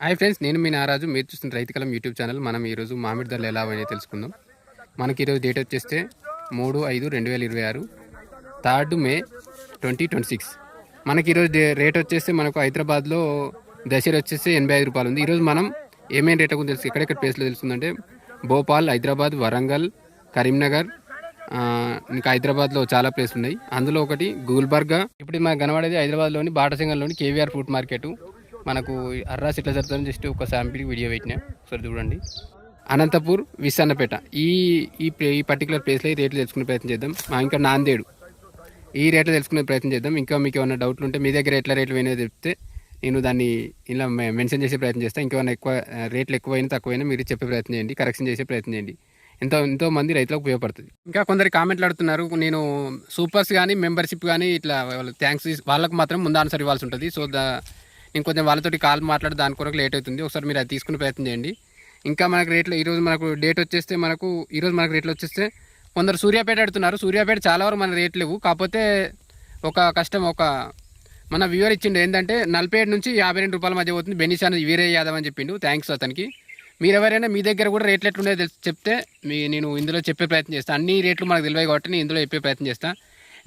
Hi friends, నేను మీ నారాజు. మీరు చూస్తున్న రైతు కలం యూట్యూబ్ ఛానల్. మనం ఈరోజు మామిడి ధరలు ఎలా అయినాయో తెలుసుకుందాం. మనకి ఈరోజు డేట్ వచ్చేస్తే 3/5/2026, 3 మే 2026. మనకి ఈరోజు రేట్ వచ్చేస్తే మనకు హైదరాబాద్లో దశరి వచ్చేసి 85 రూపాయలు ఉంది. ఈరోజు మనం ఏమేమి రేట్ గురించి తెలుసు ఎక్కడెక్కడ ప్లేస్లో తెలుసుకుందంటే భోపాల్, హైదరాబాద్, వరంగల్, కరీంనగర్, ఇంకా హైదరాబాద్లో చాలా ప్లేస్ ఉన్నాయి. అందులో ఒకటి గుల్బర్గా. ఇప్పుడు మనకు కనబడేది హైదరాబాద్లోని బాటసింగంలోని కేవీఆర్ ఫ్రూట్ మార్కెట్. మనకు అర్రాస్ ఎట్లా జరుగుతుందని జస్ట్ ఒక శాంపిల్ వీడియో పెట్టినా, ఒకసారి చూడండి. అనంతపూర్, విసన్నపేట, ఈ ఈ పర్టికులర్ ప్లేస్లో ఈ రేట్లు తెలుసుకునే ప్రయత్నం చేద్దాం. ఇంకా నాందేడు ఈ రేట్లు తెలుసుకునే ప్రయత్నం చేద్దాం. ఇంకా మీకు ఏమైనా డౌట్లు ఉంటే మీ దగ్గర ఎట్లా రేట్లు అయినా చెప్తే నేను దాన్ని ఇలా మెన్షన్ చేసే ప్రయత్నం చేస్తాను. ఇంకేమైనా ఎక్కువ రేట్లు ఎక్కువైనా తక్కువైనా మీరు చెప్పే ప్రయత్నం చేయండి, కరెక్షన్ చేసే ప్రయత్నం చేయండి. ఎంతో మంది రైతులకు ఉపయోగపడుతుంది. ఇంకా కొందరు కామెంట్లు అడుగుతున్నారు, నేను సూపర్స్ కానీ మెంబర్షిప్ కానీ ఇట్లా థ్యాంక్స్ వాళ్ళకు మాత్రం ముందు ఆన్సర్ ఇవ్వాల్సి ఉంటుంది. సో నేను కొంచెం వాళ్ళతోటి కాల్ మాట్లాడి దాని కొరకు లేట్ అవుతుంది. ఒకసారి మీరు అది తీసుకునే ప్రయత్నం చేయండి. ఇంకా మనకు రేట్లు ఈరోజు మనకు డేట్ వచ్చేస్తే ఈరోజు మనకు రేట్లు వచ్చేస్తే కొందరు సూర్యాపేట అడుగుతున్నారు. సూర్యాపేట చాలా వరకు మన రేట్లు లేవు. కాకపోతే ఒక మన వ్యూవర్ ఇచ్చిండు ఏంటంటే 47 నుంచి 52 రూపాయల మధ్య పోతుంది. బెనిషాన్ వీరే యాదవ్ అని చెప్పిండు. థ్యాంక్స్ అతనికి. మీరు ఎవరైనా మీ దగ్గర కూడా రేట్లు ఎట్లున్నాయో చెప్తే నేను ఇందులో చెప్పే ప్రయత్నం చేస్తాను. అన్ని రేట్లు మనకు తెలియదు కాబట్టి నేను ఇందులో చెప్పే ప్రయత్నం చేస్తాను.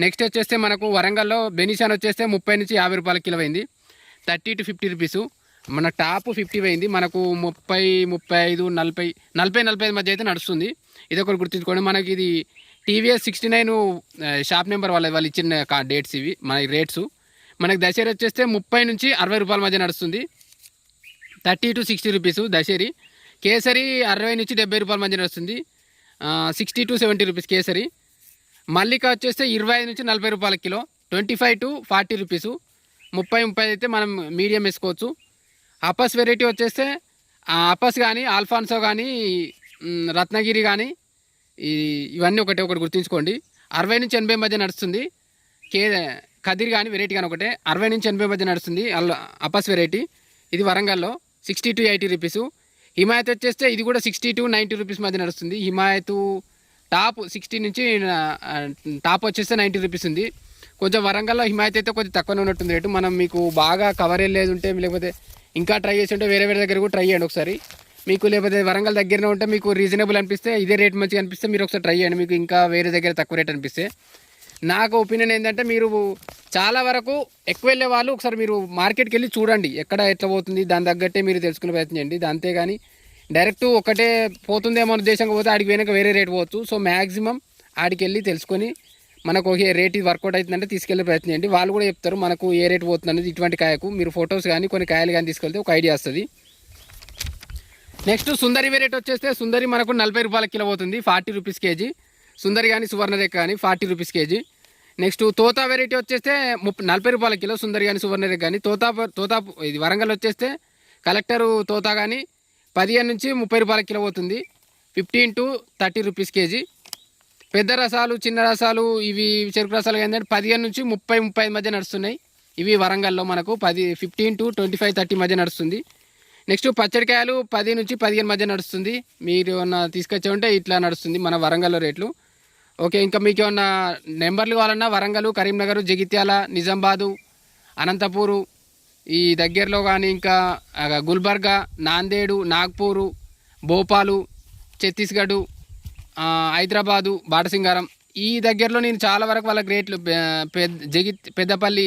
నెక్స్ట్ వచ్చేస్తే మనకు వరంగల్లో బెనిషాన్ వచ్చేస్తే 30 నుంచి 50 రూపాయల కిలో అయింది. 30 to 50 రూపీసు. మన టాప్ 50 అయింది. మనకు 30, 35, 40, 45 మధ్య అయితే నడుస్తుంది. ఇది ఒకటి గుర్తుంచుకోండి. మనకి ఇది టీవీఎస్ 69 షాప్ నెంబర్ వాళ్ళు ఇచ్చిన డేట్స్ ఇవి మన రేట్స్. మనకి దశేరి వచ్చేస్తే 30 నుంచి 60 రూపాయల మధ్య నడుస్తుంది. 30 to 60 రూపీసు దశేరి. కేసరి 60 నుంచి 70 రూపాయల మధ్య నడుస్తుంది. 60 to 70 రూపీస్ కేసరి. మల్లిక వచ్చేస్తే 25 నుంచి 40 రూపాయల కిలో. 25 to 40 rupees. 30 అయితే మనం మీడియం వేసుకోవచ్చు. అపస్ వెరైటీ వచ్చేస్తే అపస్ కానీ, ఆల్ఫాన్సో కానీ, రత్నగిరి కానీ, ఇవన్నీ ఒకటి గుర్తుంచుకోండి. 60 నుంచి 80 మధ్య నడుస్తుంది. కదిరి కానీ వెరైటీ కానీ ఒకటే 60 నుంచి 80 మధ్య నడుస్తుంది. అపస్ వెరైటీ ఇది వరంగల్లో 60 to 80 రూపీసు. హిమాయత్ వచ్చేస్తే ఇది కూడా 60 to 90 రూపీస్ మధ్య నడుస్తుంది. హిమాయత్ టాప్ 60 నుంచి టాప్ వచ్చేస్తే 90 రూపీస్ ఉంది. కొంచెం వరంగల్లో హిమాయత్ అయితే కొంచెం తక్కువనే ఉన్నట్టుంది రేటు. మనం మీకు బాగా కవర్ లేదు ఉంటే, లేకపోతే ఇంకా ట్రై చేసి ఉంటే వేరే దగ్గర కూడా ట్రై చేయండి ఒకసారి. మీకు లేకపోతే వరంగల్ దగ్గరనే ఉంటే మీకు రీజనబుల్ అనిపిస్తే, ఇదే రేట్ మంచిగా అనిపిస్తే మీరు ఒకసారి ట్రై చేయండి. మీకు ఇంకా వేరే దగ్గర తక్కువ రేట్ అనిపిస్తే, నాకు ఒపీనియన్ ఏంటంటే మీరు చాలా వరకు ఎక్కువ వెళ్ళే వాళ్ళు ఒకసారి మీరు మార్కెట్కి వెళ్ళి చూడండి ఎక్కడ ఎట్లా పోతుంది, దాని తగ్గట్టే మీరు తెలుసుకునే ప్రయత్నం చేయండి. అంతేగాని డైరెక్ట్ ఒకటే పోతుందేమో ఉద్దేశంగా పోతే ఆడికి వెనక వేరే రేట్ పోవచ్చు. సో మ్యాక్సిమం ఆడికి వెళ్ళి తెలుసుకొని మనకు ఒకే రేట్ ఇది వర్కౌట్ అవుతుందంటే తీసుకెళ్ళే ప్రయత్నం చేయండి. వాళ్ళు కూడా చెప్తారు మనకు ఏ రేట్ పోతుంది అనేది. ఇటువంటి కాయకు మీరు ఫొటోస్ కానీ కొన్ని కాయలు కానీ తీసుకెళ్తే ఒక ఐడియా వస్తుంది. నెక్స్ట్ సుందరి వెరైటీ వచ్చేస్తే సుందరి మనకు 40 రూపాయల కిలో పోతుంది. 40 రూపీస్ కేజీ. సుందరి కానీ సువర్ణరేఖ కానీ 40 rupees KG. Next Tota variety వచ్చేస్తే 40 రూపాయల కిలో. సుందరి కానీ సువర్ణరేఖ కానీ. తోతా ఇది వరంగల్ వచ్చేస్తే కలెక్టరు తోతా కానీ 15 నుంచి 30 రూపాయల కిలో పోతుంది. 15 to 30 రూపీస్ కేజీ. పెద్ద రసాలు, చిన్న రసాలు, ఇవి చెరుకు రసాలు ఏంటంటే 15 నుంచి 30-35 మధ్య నడుస్తున్నాయి. ఇవి వరంగల్లో మనకు 15 to 25, 30 మధ్య నడుస్తుంది. నెక్స్ట్ పచ్చడికాయలు 10 నుంచి 15 మధ్య నడుస్తుంది. మీరు ఏమన్నా తీసుకొచ్చే ఉంటే ఇట్లా నడుస్తుంది మన వరంగల్లో రేట్లు. ఓకే, ఇంకా మీకు ఏమన్నా నెంబర్లు కావాలన్నా వరంగల్, కరీంనగర్, జగిత్యాల, నిజామాబాదు, అనంతపూరు ఈ దగ్గరలో కానీ, ఇంకా గుల్బర్గా, నాందేడు, నాగ్పూరు, భోపాలు, ఛత్తీస్గఢ్, హైదరాబాదు, బాటసింగారం ఈ దగ్గరలో నేను చాలా వరకు వాళ్ళకి రేట్లు పెద్దపల్లి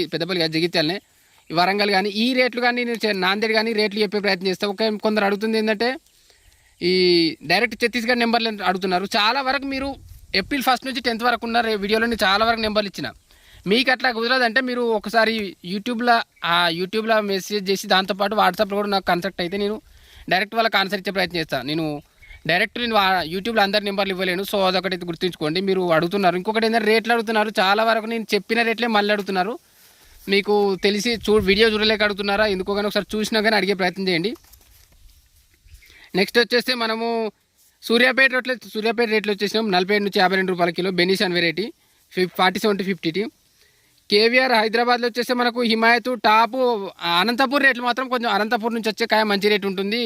జగిత్యాలనే వరంగల్ కానీ ఈ రేట్లు కానీ నేను నాందేడ్ కానీ రేట్లు చెప్పే ప్రయత్నం చేస్తాను. ఓకే, కొందరు అడుగుతుంది ఏంటంటే ఈ డైరెక్ట్ ఛత్తీస్గఢ్ నెంబర్లు అడుగుతున్నారు. చాలా వరకు మీరు ఏప్రిల్ 1 నుంచి 10th వరకు ఉన్న వీడియోలో నేను చాలా వరకు నెంబర్లు ఇచ్చిన. మీకు అట్లా కుదరదంటే మీరు ఒకసారి యూట్యూబ్లో మెసేజ్ చేసి దాంతోపాటు వాట్సాప్లో కూడా నాకు కన్సల్ట్ అయితే నేను డైరెక్ట్ వాళ్ళకి ఆన్సర్ ఇచ్చే ప్రయత్నం చేస్తాను. నేను యూట్యూబ్లో అందరి నెంబర్లు ఇవ్వలేను. సో అదొకటి గుర్తుంచుకోండి. మీరు అడుగుతున్నారు. ఇంకొకటి ఏంటంటే రేట్లు అడుగుతున్నారు. చాలా వరకు నేను చెప్పిన రేట్లే మళ్ళీ అడుగుతున్నారు. మీకు తెలిసి వీడియో చూడలేక అడుగుతున్నారా ఎందుకో కానీ ఒకసారి చూసినా కానీ అడిగే ప్రయత్నం చేయండి. నెక్స్ట్ వచ్చేస్తే మనము సూర్యాపేట రేట్లు వచ్చేసినాం 47 నుంచి 52 రూపాయల కిలో. Benishan variety 47 to 50. కేవీఆర్ హైదరాబాద్లో వచ్చేస్తే మనకు హిమాయత్ టాపు. అనంతపూర్ రేట్లు మాత్రం కొంచెం అనంతపూర్ నుంచి వచ్చే కాయ మంచి రేటు ఉంటుంది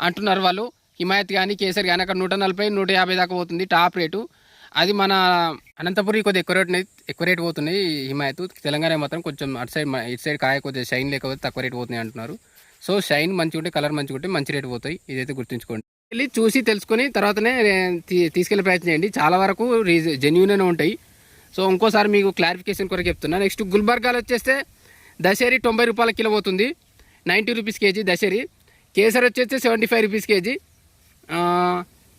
అంటున్నారు వాళ్ళు. హిమాయత్ కానీ కేసరి కానీ అక్కడ 140, 150 దాకా పోతుంది టాప్ రేటు. అది మన అనంతపురి కొద్దిగా ఎక్కువ రేటు పోతున్నాయి హిమాయత్. తెలంగాణ మాత్రం కొంచెం ఇటు సైడ్ కాయ కొద్దిగా షైన్ లేకపోతే తక్కువ రేటు పోతున్నాయి అంటున్నారు. సో షైన్ మంచిగా ఉంటే, కలర్ మంచిగా ఉంటే మంచి రేటు పోతాయి. ఇదైతే గుర్తుంచుకోండి. వెళ్ళి చూసి తెలుసుకొని తర్వాతనే తీసుకెళ్ళే ప్రయత్నం చేయండి. చాలా వరకు జెన్యూన్ ఉంటాయి. సో ఇంకోసారి మీకు క్లారిఫికేషన్ కొరకు చెప్తున్నా. నెక్స్ట్ గుల్బర్గాలు వచ్చేస్తే దశేరి 90 రూపాయల కిలో పోతుంది, 90 రూపీస్ కేజీ దశేరి. కేసరి వచ్చేస్తే 75 రూపీస్ కేజీ.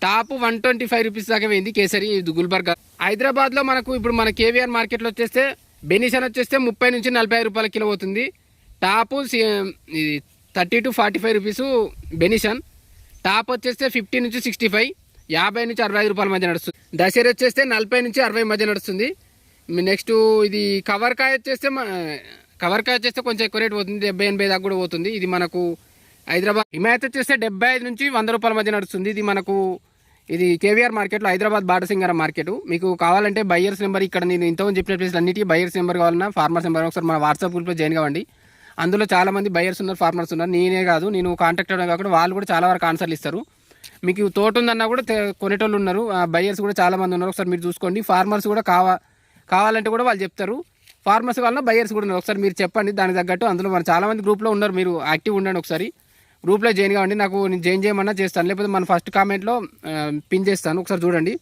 టాప్ 125 రూపీస్ దాకా పోయింది కేసరి ఇది గుల్బర్గా. హైదరాబాద్లో మనకు ఇప్పుడు మన కేవీఆర్ మార్కెట్లో వచ్చేస్తే బెనిషన్ వచ్చేస్తే 30 నుంచి 45 రూపాయల కిలో పోతుంది. Top 30 to 45 rupees Benishan. Top వచ్చేస్తే 50 నుంచి 65, 50 నుంచి 65 రూపాయల మధ్య నడుస్తుంది. దశేరి వచ్చేస్తే 40 నుంచి 60 మధ్య నడుస్తుంది. నెక్స్ట్ ఇది కవర్కాయ వచ్చేస్తే కొంచెం ఎక్కువ రేట్ పోతుంది, 70-80 దాకా కూడా పోతుంది. ఇది మనకు హైదరాబాద్. హిమాయత్ వచ్చేస్తే 75 నుంచి 100 రూపాయల మధ్య నడుస్తుంది. ఇది కేవీఆర్ మార్కెట్లో హైదరాబాద్ బాటసింగారం మార్కెట్. మీకు కావాలంటే బయ్యర్స్ నెంబర్ ఇక్కడ నేను ఇంతకుముందు చెప్పిన ప్లేస్లు అన్నిటికీ బయ్యర్స్ నెంబర్ కావాలన్నా ఫార్మర్స్ నెంబర్ ఒకసారి మన వాట్సాప్ గ్రూప్లో జాయిన్ కావండి. అందులో చాలామంది బయ్యర్స్ ఉన్నారు, ఫార్మర్స్ ఉన్నారు. నేనే కాదు, నేను కాంటాక్ట్ అవ్వడం కాకుండా వాళ్ళు కూడా చాలా వరకు ఆన్సర్లు ఇస్తారు. మీకు తోట ఉందన్నా కూడా కొనేటోళ్ళు ఉన్నారు, బయ్యర్స్ కూడా చాలామంది ఉన్నారు. ఒకసారి మీరు చూసుకోండి. ఫార్మర్స్ కూడా కావాలంటే కూడా వాళ్ళు చెప్తారు. ఫార్మర్స్ కావాలన్నా బయ్యర్స్ కూడా ఉన్నారు. ఒకసారి మీరు చెప్పండి దానికి తగ్గట్టు. అందులో మన చాలామంది గ్రూప్లో ఉన్నారు, మీరు యాక్టివ్ ఉండండి. ఒకసారి గ్రూప్లో జాయిన్ కావండి. నేను జాయిన్ చేయమన్నా చేస్తాను, లేకపోతే మన ఫస్ట్ కామెంట్లో పిన్ చేస్తాను. ఒకసారి చూడండి.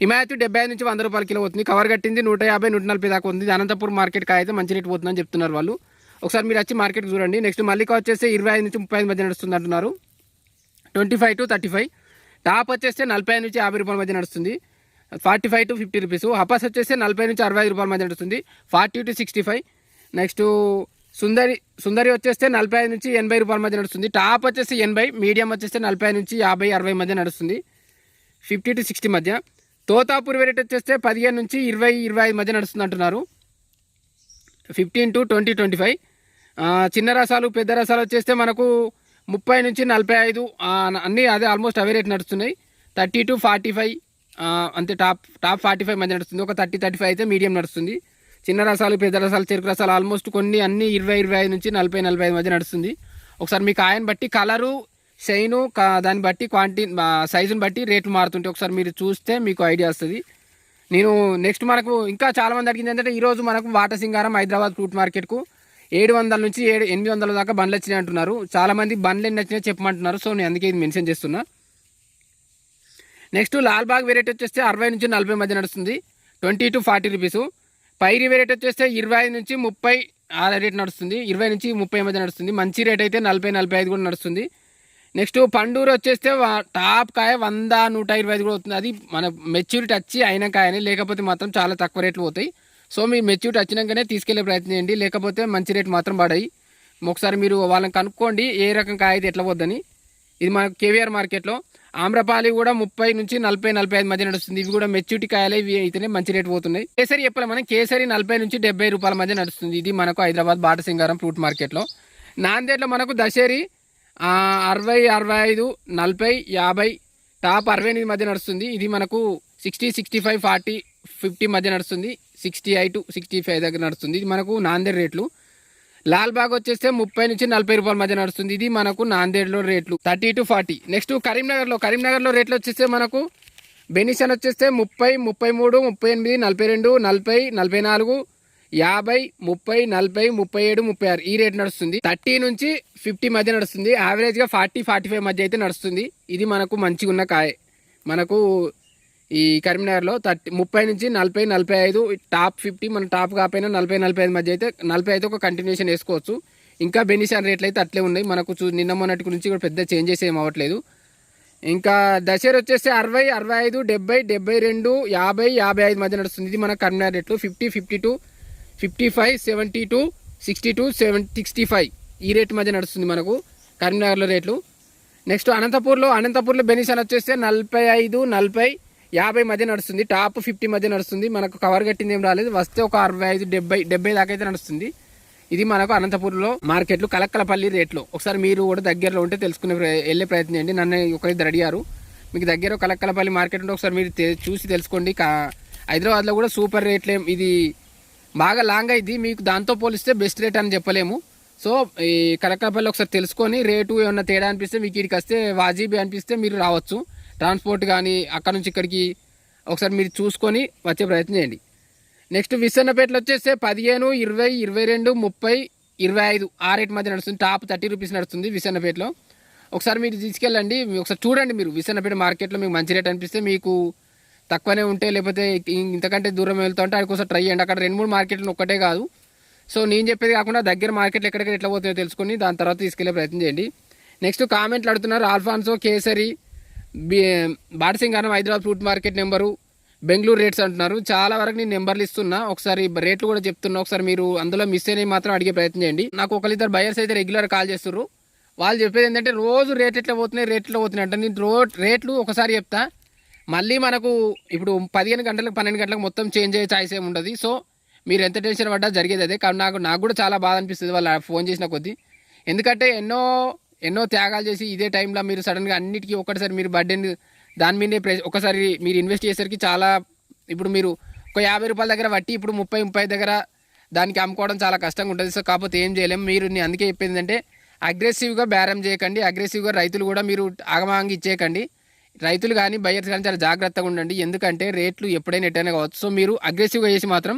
హిమాయత్ 75 నుంచి 100 రూపాయల కిలో అవుతుంది. కవర్ కట్టింది 150, 140 దాకా ఉంది. అనంతపూర్ మార్కెట్ కాయ అయితే మంచి రేట్ పోతుందని చెప్తున్నారు వాళ్ళు. ఒకసారి మీరు వచ్చి మార్కెట్కి చూడండి. నెక్స్ట్ మల్లిక వచ్చేసి 25 నుంచి 35 మధ్య నడుస్తుంది అంటున్నారు, 25 to 35. టాప్ వచ్చేస్తే 40 నుంచి 50 రూపాయల మధ్య నడుస్తుంది, 45 to 50 రూపీస్. హపాస్ వచ్చేస్తే 40 నుంచి 65 రూపాయల మధ్య నడుస్తుంది, 40 to 65. నెక్స్ట్ సుందరి వచ్చేస్తే 45 నుంచి 80 రూపాయల మధ్య నడుస్తుంది. టాప్ వచ్చేసి 80, మీడియం వచ్చేస్తే 40 నుంచి 50, 60 మధ్య నడుస్తుంది, 50 to 60 మధ్య. తోతాపూర్ వెరైటీ వచ్చేస్తే 15 నుంచి 20, 25 మధ్య నడుస్తుంది అంటున్నారు, 15 to 20, 25. చిన్న రసాలు పెద్ద రసాలు వచ్చేస్తే మనకు 30 నుంచి 45 అన్నీ అదే ఆల్మోస్ట్ అవే రేట్ నడుస్తున్నాయి, 30 to 45 అంతే. టాప్ 45 మధ్య నడుస్తుంది. ఒక 30, 35 అయితే మీడియం నడుస్తుంది. చిన్న రసాలు పెద్ద రసాలు చెరుకు రసాలు ఆల్మోస్ట్ కొన్ని అన్ని 20, 25 నుంచి 40, 45 మధ్య నడుస్తుంది. ఒకసారి మీకు కాయని బట్టి కలరు షైను దాన్ని బట్టి క్వాంటిటీ సైజుని బట్టి రేట్లు మారుతుంటాయి. ఒకసారి మీరు చూస్తే మీకు ఐడియా వస్తుంది. నేను నెక్స్ట్ మనకు ఇంకా చాలామంది అడిగింది ఏంటంటే ఈరోజు మనకు బాటసింగారం హైదరాబాద్ ఫ్రూట్ మార్కెట్కు 700 నుంచి 800 దాకా బండ్లు వచ్చినాయి అంటున్నారు. చాలామంది బండ్లు ఎన్ని వచ్చినాయో చెప్పమంటున్నారు. సో నేను అందుకే ఇది మెన్షన్ చేస్తున్నా. నెక్స్ట్ లాల్బాగ్ వెరైటీ వచ్చేస్తే 60 నుంచి 40 మధ్య నడుస్తుంది, 20 to 40 రూపీస్. పైరి వెరైటీ వచ్చేస్తే 20 నుంచి 30 ఆ రేట్ నడుస్తుంది, 20 నుంచి 30 మధ్య నడుస్తుంది. మంచి రేట్ అయితే 40, 45 కూడా నడుస్తుంది. నెక్స్ట్ పండూరు వచ్చేస్తే టాప్ కాయ 100, 125 కూడా అవుతుంది. అది మన మెచ్యూరిటీ వచ్చి అయిన కాయని, లేకపోతే మాత్రం చాలా తక్కువ రేట్లు పోతాయి. సో మీ మెచ్యూరిటీ వచ్చినాకనే తీసుకెళ్లే ప్రయత్నం చేయండి, లేకపోతే మంచి రేట్ మాత్రం పడాయి. ఒకసారి మీరు వాళ్ళని కనుక్కోండి ఏ రకం కాయ అయితే ఎట్లా పోద్దని. ఇది మన కేవీఆర్ మార్కెట్లో. ఆమ్రపాలి కూడా 30 నుంచి 40, 45 మధ్య నడుస్తుంది. ఇవి కూడా మెచ్యూరిటీ కాయలు, ఇవి అయితేనే మంచి రేట్ పోతున్నాయి. కేసరి చెప్పాలి మనం, కేసరి 40 నుంచి 70 రూపాయల మధ్య నడుస్తుంది. ఇది మనకు హైదరాబాద్ బాటసింగారం ఫ్రూట్ మార్కెట్లో. నాందేడ్లో మనకు దశేరి 60, 65, 40, 50, టాప్ 68 మధ్య నడుస్తుంది. ఇది మనకు 60, 65, 40, 50 మధ్య నడుస్తుంది, 68 to 65 దగ్గర నడుస్తుంది. ఇది మనకు నాందేడ్ రేట్లు. లాల్బాగ్ వచ్చేస్తే 30 నుంచి 40 రూపాయల మధ్య నడుస్తుంది. ఇది మనకు నాందేడ్లో రేట్లు 30 to 40. నెక్స్ట్ కరీంనగర్లో రేట్లు వచ్చేస్తే మనకు బెనిషన్ వచ్చేస్తే 30, 33, 38, 42, 40, 44, 50, 30, 40, 37, 36 ఈ రేట్ నడుస్తుంది. 30 నుంచి 50 మధ్య నడుస్తుంది. యావరేజ్గా 40, 45 మధ్య అయితే నడుస్తుంది. ఇది మనకు మంచిగా ఉన్న కాయ. మనకు ఈ కరీంనగర్లో 30 నుంచి 40, 45 టాప్ 50, మన టాప్ కాకపోయినా 40, 45 మధ్య అయితే 40 అయితే ఒక కంటిన్యూషన్ వేసుకోవచ్చు. ఇంకా బెనిషన్ రేట్లు అయితే అట్లే ఉన్నాయి మనకు. నిన్న మొన్నటి గురించి కూడా పెద్ద చేంజెస్ ఏం అవ్వట్లేదు. ఇంకా దశేరి వచ్చేసి 60, 65, 70, 72, 50, 55 మధ్య నడుస్తుంది. ఇది మన కరీంనగర్ రేట్లు. 50, 52, 55, 72, 62, 65 ఈ రేట్ మధ్య నడుస్తుంది మనకు కరీంనగర్లో రేట్లు. నెక్స్ట్ అనంతపూర్లో బెనిషన్ వచ్చేస్తే 45, 40, 50 మధ్య నడుస్తుంది. టాప్ 50 మధ్య నడుస్తుంది. మనకు కవర్ కట్టింది ఏం రాలేదు, వస్తే ఒక 65, 70 దాకా అయితే నడుస్తుంది. ఇది మనకు అనంతపూర్లో మార్కెట్లు కలక్కలపల్లి రేట్లు. ఒకసారి మీరు కూడా దగ్గరలో ఉంటే వెళ్ళే ప్రయత్నం చేయండి. నన్ను ఒకరిద్దరు అడిగారు, మీకు దగ్గర కలక్కలపల్లి మార్కెట్ ఉంటే ఒకసారి మీరు చూసి తెలుసుకోండి. హైదరాబాద్లో కూడా సూపర్ రేట్లే, ఇది బాగా లాంగ్ అయింది. మీకు దాంతో పోలిస్తే బెస్ట్ రేట్ అని చెప్పలేము. సో ఈ కలక్కలపల్లి ఒకసారి తెలుసుకొని రేటు ఏమన్నా తేడా అనిపిస్తే, మీకు ఇక్కడికి వస్తే వాజీబీ అనిపిస్తే మీరు రావచ్చు. ట్రాన్స్పోర్ట్ కానీ అక్కడ నుంచి ఇక్కడికి ఒకసారి మీరు చూసుకొని వచ్చే ప్రయత్నం చేయండి. నెక్స్ట్ విసన్నపేటలో వచ్చేస్తే 15, 20, 22, 30 25 ఆ రేట్ మధ్య నడుస్తుంది. టాప్ 30 రూపీస్ నడుస్తుంది విసన్నపేటలో. ఒకసారి మీరు తీసుకెళ్ళండి, ఒకసారి చూడండి. మీరు విసన్నపేట మార్కెట్లో మీకు మంచి రేట్ అనిపిస్తే, మీకు తక్కువనే ఉంటే లేకపోతే ఇంతకంటే దూరం వెళ్తూ ఉంటే అక్కడికోసం ట్రై చేయండి. అక్కడ 2-3 మార్కెట్లు ఒక్కటే కాదు. సో నేను చెప్పేది కాకుండా దగ్గర మార్కెట్లు ఎక్కడెక్కడ ఎట్లా పోతుందో తెలుసుకొని దాని తర్వాత తీసుకెళ్లే ప్రయత్నం చేయండి. నెక్స్ట్ కామెంట్లు అడుగుతున్నారు. Alfonso, kesari, Batasingaram, Hyderabad fruit market number, Bengaluru rates అంటున్నారు. చాలా వరకు నేను నెంబర్లు ఇస్తున్నా, ఒకసారి రేట్లు కూడా చెప్తున్నా. ఒకసారి మీరు అందులో మిస్ అయినవి మాత్రం అడిగే ప్రయత్నం చేయండి. నాకు ఒకరిద్దరు బయర్స్ అయితే రెగ్యులర్ కాల్ చేస్తున్నారు. వాళ్ళు చెప్పేది ఏంటంటే రోజు రేట్లు ఎట్లా పోతున్నాయి అంటే నేను రేట్లు ఒకసారి చెప్తా, మళ్ళీ మనకు ఇప్పుడు 15 గంటలకు 12 గంటలకు మొత్తం చేంజ్ అయ్యే ఛాయిస్ ఏమి ఉండదు. సో మీరు ఎంత టెన్షన్ పడ్డా జరిగేది అదే. కానీ నాకు కూడా చాలా బాధ అనిపిస్తుంది వాళ్ళు ఫోన్ చేసిన కొద్దీ. ఎందుకంటే ఎన్నో త్యాగాలు చేసి ఇదే టైంలో మీరు సడన్గా అన్నిటికీ ఒకటిసారి మీరు బర్త్డేని దాని మీదే ఒకసారి మీరు ఇన్వెస్ట్ చేసేసరికి చాలా, ఇప్పుడు మీరు ఒక 50 రూపాయల దగ్గర వట్టి ఇప్పుడు 30 దగ్గర దానికి అమ్ముకోవడం చాలా కష్టంగా ఉంటుంది. సో కాకపోతే ఏం చేయలేము. మీరు నేను అందుకే చెప్పేది ఏంటంటే అగ్రెసివ్గా బేరం చేయకండి. అగ్రెసివ్గా రైతులు కూడా మీరు ఆగమాంగి ఇచ్చేయకండి. రైతులు కానీ బయర్స్ కానీ చాలా జాగ్రత్తగా ఉండండి. ఎందుకంటే రేట్లు ఎప్పుడైనా ఎట్టైనా కావచ్చు. సో మీరు అగ్రెసివ్గా చేసి మాత్రం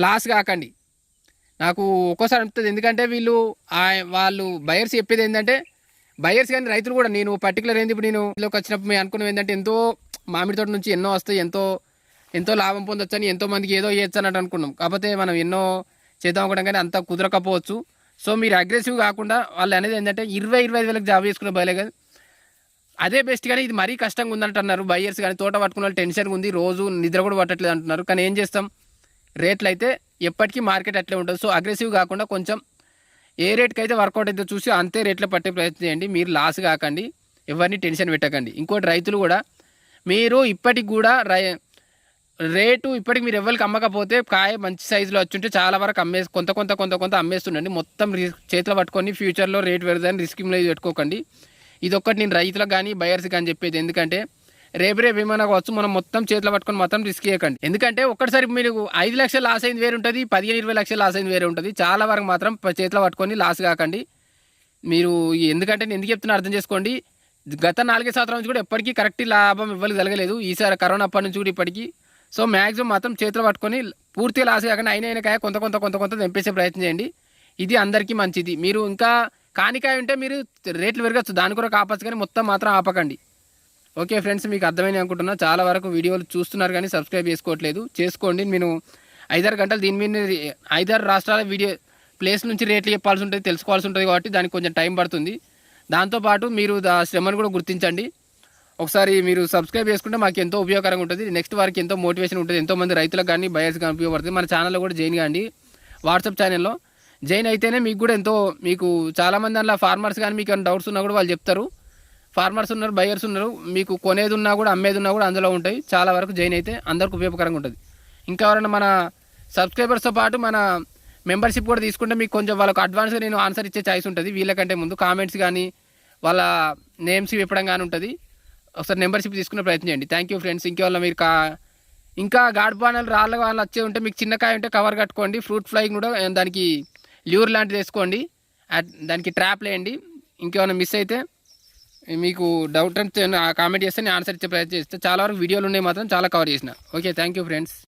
లాస్ కాకండి. నాకు ఒక్కోసారి అనిపిస్తుంది, ఎందుకంటే వాళ్ళు బయర్స్ చెప్పేది ఏంటంటే, బయర్స్ కానీ రైతులు కూడా, నేను పర్టికులర్ ఏంది ఇప్పుడు నేను ఇంట్లోకి వచ్చినప్పుడు మేము అనుకున్నది ఏంటంటే, ఎంతో మామిడి తోట నుంచి ఎన్నో వస్తాయి, ఎంతో లాభం పొందొచ్చని, ఎంతో మందికి ఏదో చేయొచ్చు అన్నట్టు అనుకున్నాం. కాకపోతే మనం ఎన్నో చేద్దాం అనుకోవడం కానీ అంత కుదరకపోవచ్చు. సో మీరు అగ్రెసివ్ కాకుండా వాళ్ళు అనేది ఏంటంటే 20-25 వేలకు జాబ్ చేసుకునే బయలే కదా, అదే బెస్ట్. కానీ ఇది మరీ కష్టంగా ఉందంట అన్నారు బయర్స్. కానీ తోట పట్టుకున్న వాళ్ళు టెన్షన్గా ఉంది, రోజు నిద్ర కూడా పట్టట్లేదు అంటున్నారు. కానీ ఏం చేస్తాం, రేట్లు అయితే ఎప్పటికీ మార్కెట్ అట్లే ఉంటుంది. సో అగ్రెసివ్ కాకుండా కొంచెం ఏ రేట్కి అయితే వర్కౌట్ అయితే చూసి అంతే రేట్లో పట్టే ప్రయత్నం చేయండి. మీరు లాస్ కాకండి, ఎవరిని టెన్షన్ పెట్టకండి. ఇంకోటి రైతులు కూడా, మీరు ఇప్పటికి కూడా రేటు ఇప్పటికి మీరు ఎవరికి అమ్మకపోతే కాయ మంచి సైజులో వచ్చుంటే చాలా వరకు కొంత అమ్మేస్తుండండి. మొత్తం చేతిలో పట్టుకొని ఫ్యూచర్లో రేట్ పెడదని రిస్కింగ్లో పెట్టుకోకండి. ఇదొక్కటి నేను రైతులకు కానీ బయర్స్ కానీ చెప్పేది. ఎందుకంటే రేపు ఏమైనా కావచ్చు, మనం మొత్తం చేతిలో పట్టుకొని మొత్తం రిస్క్ చేయకండి. ఎందుకంటే ఒక్కటిసారి మీరు 5 లక్షలు లాస్ అయింది వేరు ఉంటుంది, 15-20 లక్షలు లాస్ అయింది వేరే ఉంటుంది. చాలా వరకు మాత్రం చేతిలో పట్టుకొని లాస్ కాకండి మీరు. ఎందుకంటే నేను ఎందుకు చెప్తున్నా అర్థం చేసుకోండి. గత 4 సంవత్సరాల నుంచి కూడా ఎప్పటికీ కరెక్ట్ లాభం ఇవ్వగలగలేదు. ఈసారి కరోనా అప్పటి నుంచి కూడా ఇప్పటికీ. సో మ్యాక్సిమం మాత్రం చేతిలో పట్టుకొని పూర్తిగా లాస్ కాకుండా అయిన కాయ కొంత తెంపేసే ప్రయత్నం చేయండి. ఇది అందరికీ మంచిది. మీరు ఇంకా కానికాయ ఉంటే మీరు రేట్లు పెరగచ్చు, దాని కూడా ఆపచ్చు, కానీ మొత్తం మాత్రం ఆపకండి. ఓకే ఫ్రెండ్స్, మీకు అర్థమైంది అనుకుంటున్నా. చాలా వరకు వీడియోలు చూస్తున్నారు కానీ సబ్స్క్రైబ్ చేసుకోండి. నేను 5-6 గంటలు దీని మీద 5-6 రాష్ట్రాల ప్లేస్ నుంచి రేట్లు చెప్పాల్సి ఉంటుంది, తెలుసుకోవాల్సి ఉంటుంది. కాబట్టి దానికి కొంచెం టైం పడుతుంది. దాంతోపాటు మీరు శ్రమను కూడా గుర్తించండి. ఒకసారి మీరు సబ్స్క్రైబ్ చేసుకుంటే మాకు ఎంతో ఉపయోగకరంగా ఉంటుంది. నెక్స్ట్ వారికి ఎంతో మోటివేషన్ ఉంటుంది. ఎంతోమంది రైతులకు కానీ బయర్స్ కానీ ఉపయోగపడుతుంది. మన ఛానల్లో కూడా జాయిన్ కాండి. వాట్సాప్ ఛానల్లో జాయిన్ అయితేనే మీకు కూడా మీకు చాలామంది అందులో ఫార్మర్స్ కానీ మీకు ఏమైనా డౌట్స్ ఉన్నా కూడా వాళ్ళు చెప్తారు. ఫార్మర్స్ ఉన్నారు, బయర్స్ ఉన్నారు. మీకు కొనేది ఉన్నా కూడా అమ్మేది ఉన్నా కూడా అందులో ఉంటాయి. చాలా వరకు జాయిన్ అయితే అందరికి ఉపయోగకరంగా ఉంటుంది. ఇంకా ఎవరైనా మన సబ్స్క్రైబర్స్తో పాటు మన మెంబర్షిప్ కూడా తీసుకుంటే మీకు కొంచెం వాళ్ళకు అడ్వాన్స్గా నేను ఆన్సర్ ఇచ్చే ఛాయిస్ ఉంటుంది. వీళ్ళకంటే ముందు కామెంట్స్ కానీ వాళ్ళ నేమ్స్ చెప్పడం కానీ ఉంటుంది. ఒకసారి మెంబర్షిప్ తీసుకునే ప్రయత్నం చేయండి. Thank you friends. ఇంకేవాళ్ళ మీరు ఇంకా గాడ్ బాణాలు రాళ్ళ వాళ్ళు వచ్చే ఉంటే మీకు చిన్న కాయ ఉంటే కవర్ కట్టుకోండి. ఫ్రూట్ ఫ్లైయింగ్ కూడా దానికి ల్యూర్ లాంటిది వేసుకోండి, దానికి ట్రాప్ వేయండి. ఇంకేమైనా మిస్ అయితే మీకు డౌట్ అంటే కామెంట్ చేస్తే నేను ఆన్సర్ ఇచ్చే ప్రయత్నం చేస్తే. చాలా వరకు వీడియోలు ఉన్నాయి మాత్రం చాలా కవర్ చేసిన. Okay, thank you friends.